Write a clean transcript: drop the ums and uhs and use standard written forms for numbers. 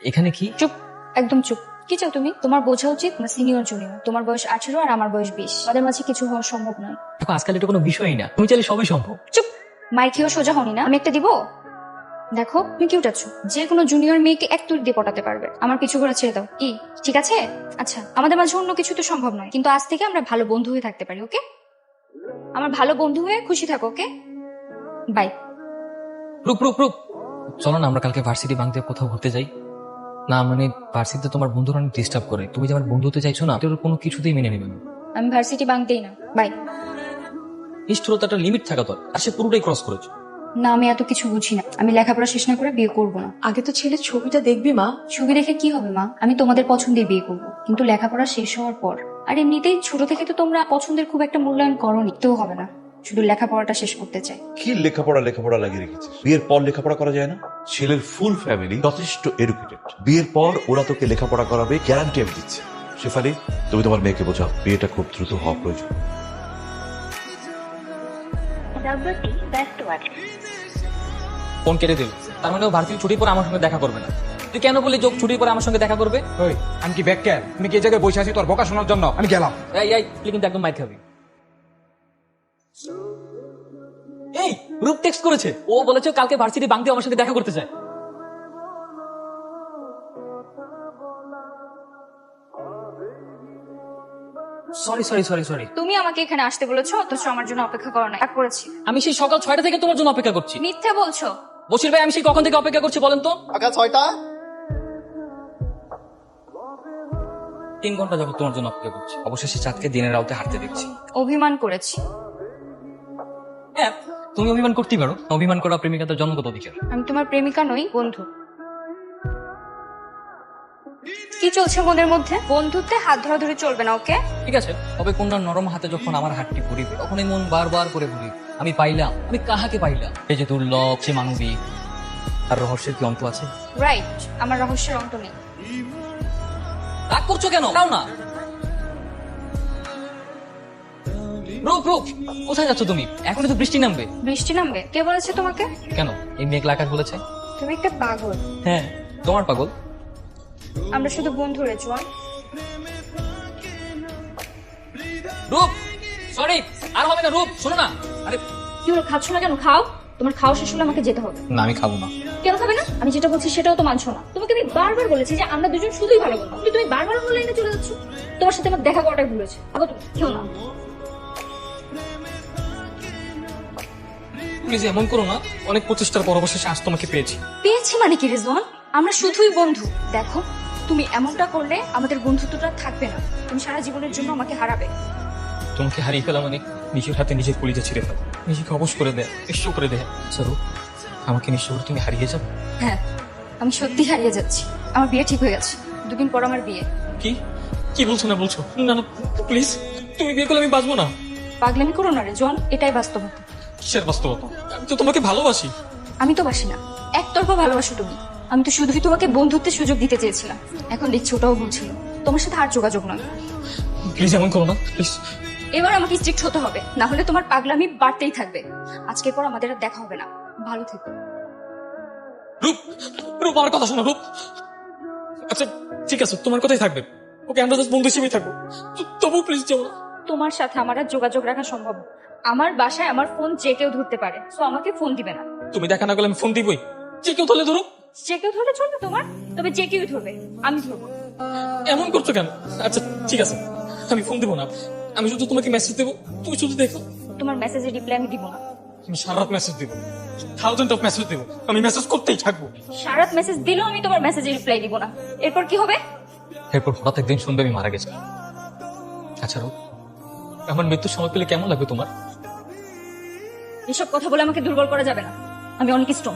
এখানে কি? চুপ, একদম চুপ। কি চাও তুমি? তোমার বোঝা উচিত না সিনিয়র জুনিয়র। তোমার বয়স 18 আর আমার বয়স 20। আমাদের মাঝে কিছু হওয়া সম্ভব নয়। দেখো আজকাল এটা কোনো বিষয়ই না, তুমি চাইলে সবই সম্ভব। চুপ, মাইর খেয়েও সোজা হনি না। আমি একটা দিব। দেখো তুমি কিউট আছো, যে কোনো জুনিয়র মেয়েকে এক তুড়ি দিয়ে পটাতে পারবে। আমার পিছু করে ছেড়ে দাও। কি ঠিক আছে? আচ্ছা, আমাদের মাঝে অন্য কিছু তো সম্ভব নয়, কিন্তু আজ থেকে আমরা ভালো বন্ধু হয়ে থাকতে পারি। ওকে? আমার ভালো বন্ধু হয়ে খুশি থাকো। ওকে, বাই। রূপ রূপ রূপ, চলো না আমরা কালকে ভার্সিটি বাংতে কোথাও ঘুরতে যাই। না মানে ভার্সিটিতে তোমার বন্ধুরা অনেক ডিস্টার্ব করে, তুমি যে আমার বন্ধু হতে চাইছো না, এটার কোনো কিছুতেই মেনে নেবে না। আমি ভার্সিটি বাংতেই না। বাই। নিষ্ঠুরতা একটা লিমিট থাকা দরকার, আর সে পুরোটাই ক্রস করেছে। না, আমি এত কিছু বুঝি না। আমি লেখাপড়া শেষ না করে বিয়ে করবো না। আগে তো ছেলের ছবিটা দেখবি মা। ছবি দেখে কি হবে মা? আমি তোমাদের পছন্দের বিয়ে করবো, কিন্তু লেখাপড়া শেষ হওয়ার পর। আর এমনিতেই ছোট থেকে তো তোমরা পছন্দের খুব একটা মূল্যায়ন করোনি, তো হবে না। শুধু লেখাপড়াটা শেষ করতে চাই। কি লেখাপড়া লাগিয়ে রেখেছিস? বিয়ের পর লেখাপড়া করা যায় না? ছেলের ফুল ফ্যামিলি যথেষ্ট এডুকেটেড। বিয়ের পর ওরা তোকে লেখাপড়া করাবে, গ্যারান্টি আমি দিচ্ছি। শেফালি, তুমি তোমার মেয়েকে বোঝাও বিয়েটা খুব দ্রুত হওয়া প্রয়োজন। ফোন কেটে দিল, তার মানে ও ভার্সিটি ছুটির পর আমার সঙ্গে দেখা করবে না। তুই কেন বললি যোগ ছুটির পর আমার সঙ্গে দেখা করবে? ওই আমি কি ব্যাগ কেন? তুমি কি এই জায়গায় বসে আছি তোর বকা শোনার জন্য? আমি গেলাম। এই এই তুই কিন্তু একদম মাইর খাবি। এই রূপ টেক্সট করেছে, ও বলেছে কালকে ভার্সিটি বাংতে আমার সঙ্গে দেখা করতে চায়। সরি সরি সরি সরি, তুমি আমাকে এখানে আসতে বলেছো, অথচ আমার জন্য অপেক্ষা করো না। এক করেছি। আমি সেই সকাল 6টা থেকে তোমার জন্য অপেক্ষা করছি। মিথ্যে বলছো। বশির ভাই, আমি সেই কখন থেকে অপেক্ষা করছি বলেন তো? সকাল 6টা। 3 ঘন্টা যাবত তোমার জন্য অপেক্ষা করছি। অবশেষে চাঁদকে দিনের আলোতে হাঁটতে দেখছি। অভিমান করেছি। হ্যাঁ, তুমি অভিমান করতেই পারো, অভিমান করা প্রেমিকাদের জন্মগত অধিকার। আমি তোমার প্রেমিকা নই, বন্ধু। কি চলছে মনের মধ্যে? বন্ধুত্বে হাত ধরাধরি চলবে না। ওকে? ঠিক আছে, তবে কোনটা নরম হাতে যখন আমার হাতটি পড়িবে, তখনই মন বারবার করে বলি, আমি পাইলাম, আমি কাহাকে পাইলাম? এই যে দুর্লভ, সে মানবিক, আর রহস্যের কি অন্ত আছে? রাইট, আমার রহস্যের অন্ত নেই। রাগ করছো কেন? তাও না। রূপ রূপ, কোথায় যাচ্ছ তুমি? এখনই তো বৃষ্টি নামবে। বৃষ্টি নামবে? কে বলেছে তোমাকে? কেন, এই মেঘলা আকাশ বলেছে? তুমি একটা পাগল। হ্যাঁ, তোমার পাগল। আমরা শুধু বন্ধু রে জোয়ান। রূপ, সরি, আর হবে না। রূপ শোনো না। আরে কি হলো, খাচ্ছ না কেন? খাও। তোমার খাওয়া শেষ হলে আমাকে যেতে হবে। না, আমি খাবো না। কেন খাবে না? আমি যেটা বলছি সেটাও তো মানছো না। তোমাকে আমি বারবার বলেছি যে আমরা দুজন শুধুই ভালো বন্ধু, কিন্তু তুমি বারবার অন্য লাইনে চলে যাচ্ছ। তোমার সাথে আমার দেখা করাটাই ভুল হয়েছে। আগো তুমি কেউ না। প্লিজ এমন করো না। অনেক প্রচেষ্টার পর অবশেষে আজ তোমাকে পেয়েছি। পেয়েছি মানে কি রেজওয়ান? আমরা শুধুই বন্ধু। দেখো, তুমি এমনটা করলে আমাদের বন্ধুত্বটা থাকবে না। তুমি সারা জীবনের জন্য আমাকে হারাবে। তোমাকে হারিয়ে ফেলা মানে নিজের হাতে নিজের কলিজা ছিঁড়ে ফেলা, নিজেকে অবশ করে দেয়, নিঃস্ব করে দেয়। সরু, আমাকে নিঃস্ব করে তুমি হারিয়ে যাবে? হ্যাঁ, আমি সত্যি হারিয়ে যাচ্ছি। আমার বিয়ে ঠিক হয়ে গেছে। 2 দিন পর আমার বিয়ে। কি কি বলছো না বলছো? না না প্লিজ, তুমি বিয়ে করলে আমি বাঁচবো না। পাগলামি করো না রেজওয়ান, এটাই বাস্তবতা। কিসের বাস্তবতা? আমি তো তোমাকে ভালোবাসি। আমি তো বাসি না, একতরফা ভালোবাসো তুমি। আমি তো শুধুই তোমাকে বন্ধুত্বের সুযোগ দিতে চেয়েছিলাম। এখন দেখছি ওটাও বলছিল। তোমার সাথে আর যোগাযোগ নয়। প্লিজ এমন করো না, প্লিজ। এবার আমাকে স্ট্রিক্ট হতে হবে, না হলে তোমার পাগলামি বাড়তেই থাকবে। আজকের পর আমাদের আর দেখা হবে না। ভালো থেকো। রূপ, রূপ আমার কথা শোনো রূপ। আচ্ছা ঠিক আছে, তোমার কথাই থাকবে। ওকে, আমরা জাস্ট বন্ধু হিসেবেই থাকবো। তবু প্লিজ যাও না। তোমার সাথে আমার আর যোগাযোগ রাখা সম্ভব না। আমার বাসায় আমার ফোন যে কেউ ধরতে পারে, তো আমাকে ফোন দিবে না। তুমি দেখা না করলে আমি ফোন দিবই। যে কেউ ধরলে ধরো। যে কেউ ধরলে চলবে তোমার? তবে যে কেউই ধরবে, আমি ধরবো। এমন করছো কেন? আচ্ছা ঠিক আছে, আমি ফোন দিব না। আমি শুধু তোমাকে মেসেজ দেবো, তুমি শুধু দেখো। তোমার মেসেজের রিপ্লাই আমি দিব না। আমি সারা রাত মেসেজ দিব, 1000 অফ মেসেজ দিব। আমি মেসেজ করতেই থাকবো। সারাত মেসেজ দিলেও আমি তোমার মেসেজের রিপ্লাই দিব না। এরপর কি হবে? এরপর হঠাৎ একদিন শুনবে আমি মারা গেছি। আচ্ছা রূপ, আমার মৃত্যুর সময় পেলে কেমন লাগবে তোমার? এসব কথা বলে আমাকে দুর্বল করা যাবে না। আমি অনেক স্ট্রং।